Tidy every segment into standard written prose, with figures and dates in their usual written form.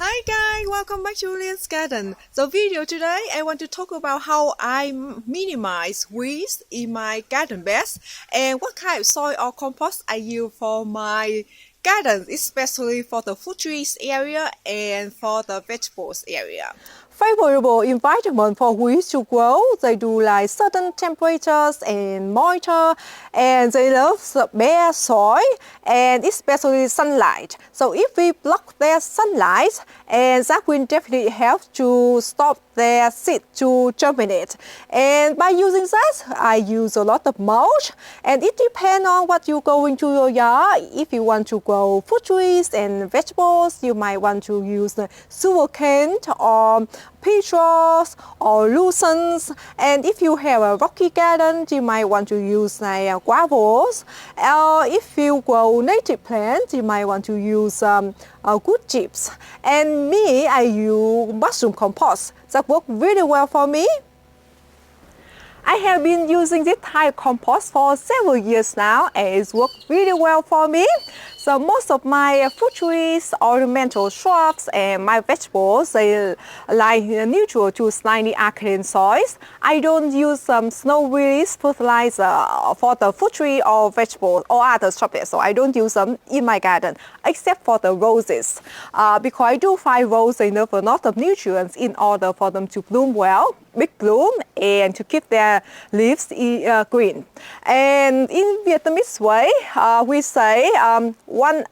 Hi guys, welcome back to Julian's Garden. The video today I want to talk about how I minimize weeds in my garden beds and what kind of soil or compost I use for my garden, especially for the fruit trees area and for the vegetables area. Favorable environment for weeds to grow. They do like certain temperatures and moisture, and they love the bare soil and especially sunlight. So if we block their sunlight, and that will definitely help to stop their seed to germinate. And by using that, I use a lot of mulch, and it depends on what you go into your yard. If you want to grow fruit trees and vegetables, you might want to use the sugarcane or peach rods or lucerne. And if you have a rocky garden, you might want to use like gravels. Or if you grow native plants, you might want to use good chips. And me, I use mushroom compost. That works really well for me. I have been using this type of compost for several years now, and it's worked really well for me. So most of my fruit trees, ornamental shrubs, and my vegetables, they like neutral to slightly alkaline soils. I don't use snow release fertilizer for the fruit tree or vegetables or other shrubs, so I don't use them in my garden, except for the roses, because I do find roses enough a lot of nutrients in order for them to bloom well, big bloom, and to keep their leaves green. And in Vietnamese way, we say one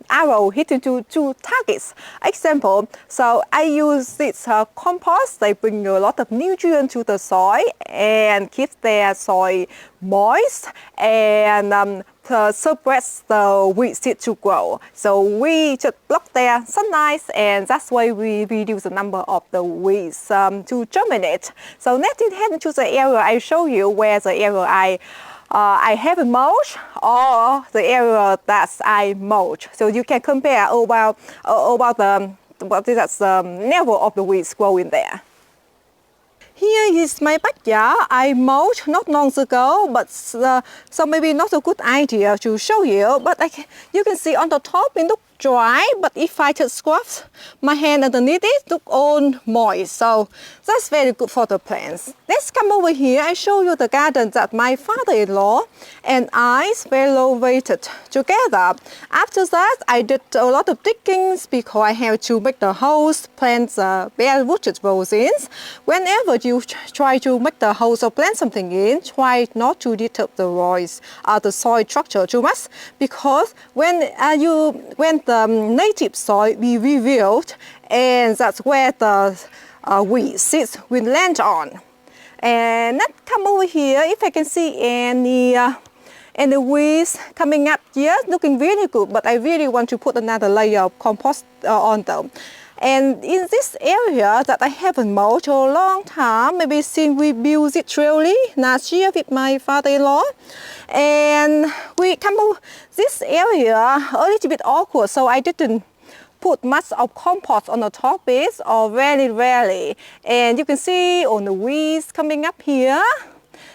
arrow hitting to two targets. Example, so I use this compost. They bring a lot of nutrients to the soil and keep their soil moist and suppress the weed seed to grow. So we just block their sunlight, and that's why we reduce the number of the weeds to germinate. So let's head to the area I show you, where the area I haven't mulched or the area that I mulch. So you can compare about the level of the weeds growing there. Here is my backyard. I mulched not long ago, but so maybe not a good idea to show you. But you can see on the top it looks dry, but if I just scrub my hand underneath it, look all moist. So that's very good for the plants. Let's come over here. I show you the garden that my father-in-law and I renovated together. After that, I did a lot of diggings because I have to make the house, plant bare vegetables in. Whenever you try to make the house or plant something in, try not to disturb the soil structure too much, because when the native soil be revealed, and that's where the weed seeds will land on. And let's come over here. If I can see any weeds coming up here, looking really good, but I really want to put another layer of compost on them. And in this area that I haven't mulched a long time, maybe since we built it really last year with my father-in-law, and we come over this area a little bit awkward, so I didn't put much of compost on the top base, or very rarely. And you can see all the weeds coming up here.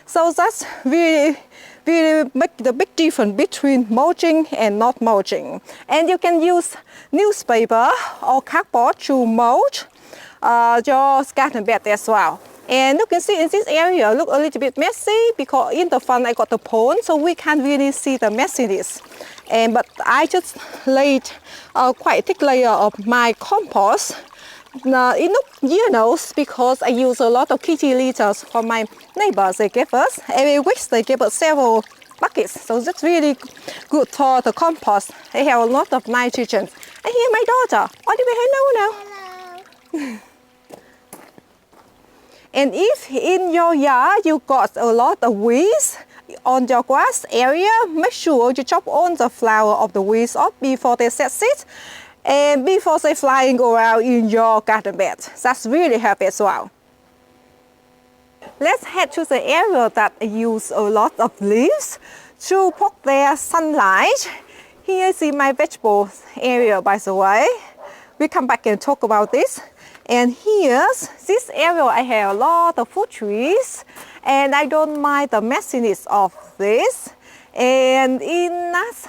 So that's really make the big difference between mulching and not mulching. And you can use newspaper or cardboard to mulch your garden bed as well. And you can see in this area look a little bit messy because in the front I got the pond, so we can't really see the messiness. But I just laid quite a thick layer of my compost. It looks yellow because I use a lot of kitty litters from my neighbors. They gave us every week. They give us several buckets, so that's really good for the compost. They have a lot of nitrogen. And here my daughter. Oliver, hello now. Hello. And if in your yard you got a lot of weeds on your grass area, make sure you chop all the flower of the weeds off before they set seed, and before they flying around in your garden bed. That's really helpful as well. Let's head to the area that use a lot of leaves to block their sunlight. Here is my vegetable area, by the way. We come back and talk about this. And here's this area. I have a lot of fruit trees, and I don't mind the messiness of this. And in last,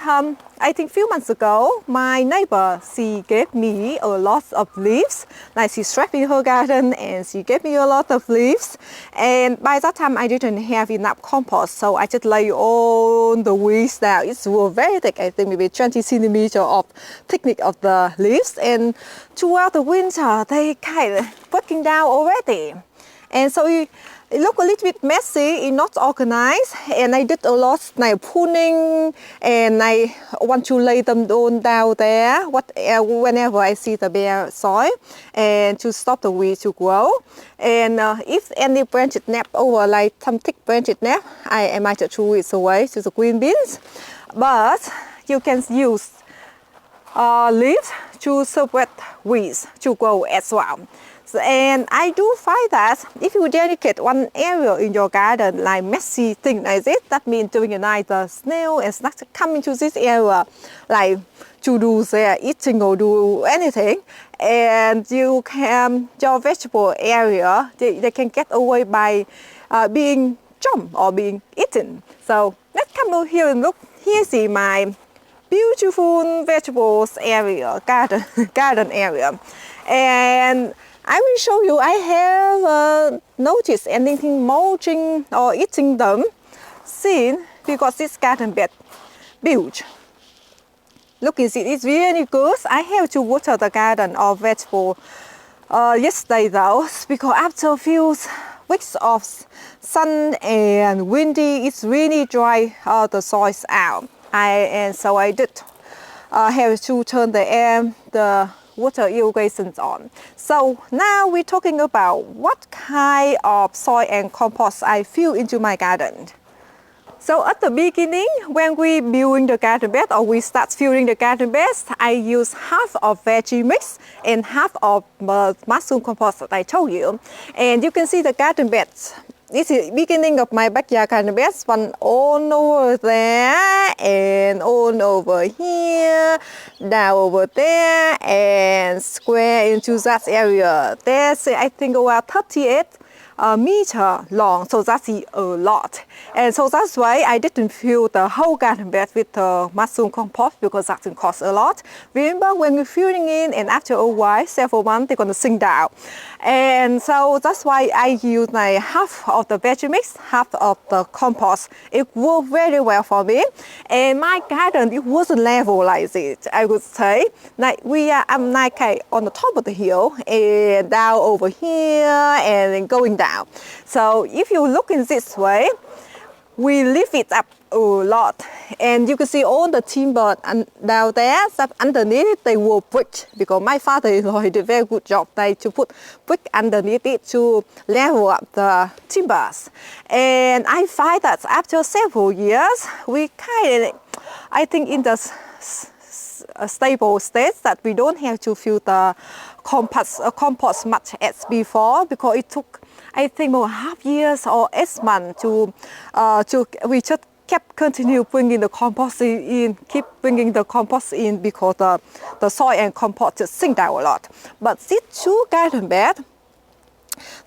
I think few months ago, my neighbor, she gave me a lot of leaves. Like she strapped in her garden and she gave me a lot of leaves. And by that time, I didn't have enough compost. So I just lay all the weeds down. It's very thick, I think maybe 20 centimeters of thickness of the leaves. And throughout the winter, they kind of breaking down already. And so it looked a little bit messy, it's not organized, and I did a lot like pruning, and I want to lay them down there whenever I see the bare soil, and to stop the weeds to grow. And if any branch snap over, like some thick branch snap, I might throw it away to the green bins. But you can use leaves to suppress weeds to grow as well. And I do find that if you dedicate one area in your garden like messy thing like this, that means during the night the snail and snakes come into this area like to do their eating or do anything, and you can, your vegetable area, they can get away by being jumped or being eaten. So let's come over here and look. Here's my beautiful vegetables area, garden area. And I will show you, I have noticed anything mulching or eating them since because this garden bed built. Look at it, it's really good. I have to water the garden or vegetable yesterday though, because after a few weeks of sun and windy, it's really dry the soils out. And so I did have to turn the water irrigations on. So now we're talking about what kind of soil and compost I fill into my garden. So at the beginning, when we building the garden bed or we start filling the garden beds, I use half of veggie mix and half of mushroom compost that I told you. And you can see the garden beds. This is the beginning of my backyard garden beds, one all over there and all over here, down over there and square into that area. There's I think about 38 meter long, so that's a lot. And so that's why I didn't fill the whole garden bed with the mushroom compost because that can cost a lot. Remember when you're filling in and after a while, several months, they're gonna sink down. And so that's why I use like half of the veggie mix, half of the compost. It worked very well for me. And my garden, it wasn't level like this, I would say. Like I'm like on the top of the hill and down over here and then going down. So if you look in this way, we lift it up a lot, and you can see all the timber down there. So underneath they will brick because my father-in-law did a very good job to put brick underneath it to level up the timbers. And I find that after several years, we kind of, I think in the stable state that we don't have to fill the compost much as before because it took I think more half years or 8 months to we just kept continue bringing the compost in, keep bringing the compost in because the soil and compost just sink down a lot. But these two garden beds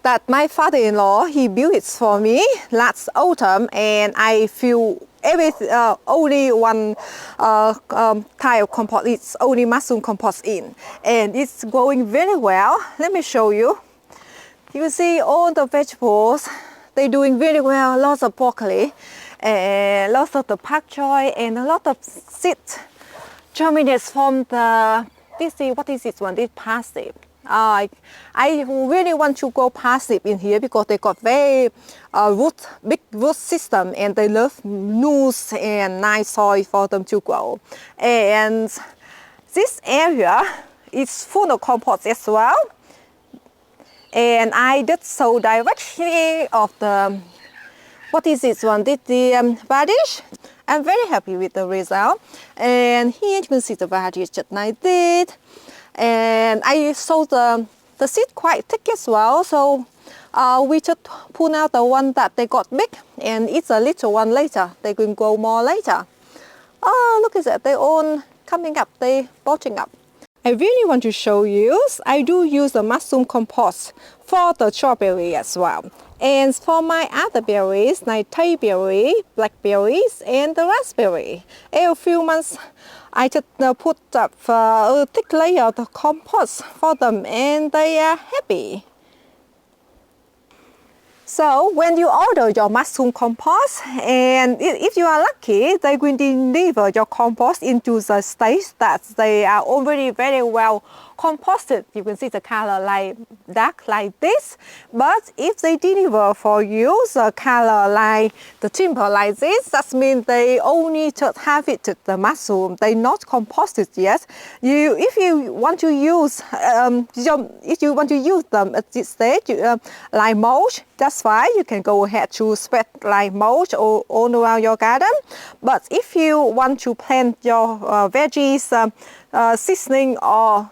that my father-in-law, he built it for me last autumn, and I fill only one type of compost, it's only mushroom compost in, and it's growing very well. Let me show you. You see all the vegetables, they're doing really well. Lots of broccoli, and lots of the pak choy, and a lot of seeds germinates from the, what is this one? This parsnip. I really want to grow parsnip in here because they got very big root system, and they love loose and nice soil for them to grow. And this area is full of compost as well. And I did so directly of the, what is this one? Did the radish. I'm very happy with the result. And here you can see the radish just like this. And I sowed the seed quite thick as well. So we just pull out the one that they got big and it's a little one later. They can grow more later. Oh, look at that. They're all coming up. They're bulging up. I really want to show you, I do use the mushroom compost for the strawberry as well. And for my other berries, like berry, blackberries, and the raspberry, every few months I just put up a thick layer of the compost for them, and they are happy. So when you order your mushroom compost, and if you are lucky, they will deliver your compost into the stage that they are already very well composted. You can see the color like dark like this. But if they deliver for you the color like the timber like this, that means they only just harvested the mushroom. They not composted yet. If you want to use them at this stage, like mulch, that's fine. You can go ahead to spread like mulch all around your garden. But if you want to plant your veggies, seasoning, or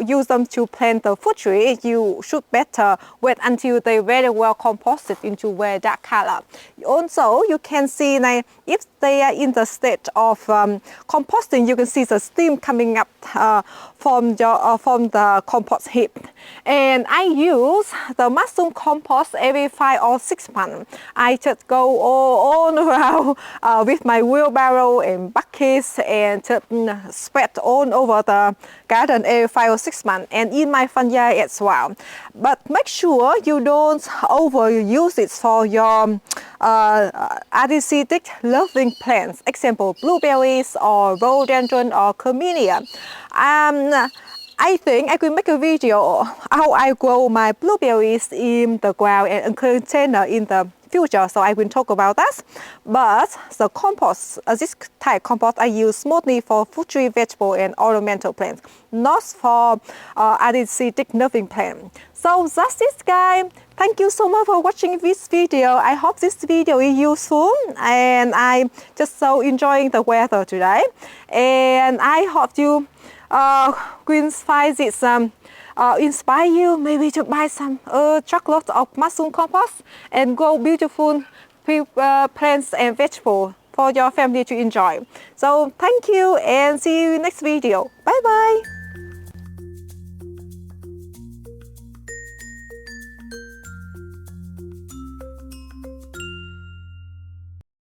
use them to plant the fruit tree, you should better wait until they very well composted into very dark color. Also, you can see like, if they are in the state of composting, you can see the steam coming up from the compost heap. And I use the mushroom compost every 5 or 6 months. I just go all around with my wheelbarrow and buckets and just spread all over the garden every 5 or 6 months, and in my front yard as well. But make sure you don't overuse it for your acidic loving plants, example blueberries or rhododendron or camellia. I think I will make a video how I grow my blueberries in the ground and container in the future, so I will talk about that. But the compost, this type compost I use mostly for fruit tree, vegetable, and ornamental plants, not for acidic loving plant. So that's it, guys. Thank you so much for watching this video. I hope this video is useful, and I'm just so enjoying the weather today. And I hope you will find this inspire you maybe to buy some truckload of mushroom compost and grow beautiful plants and vegetables for your family to enjoy. So thank you, and see you next video. Bye bye.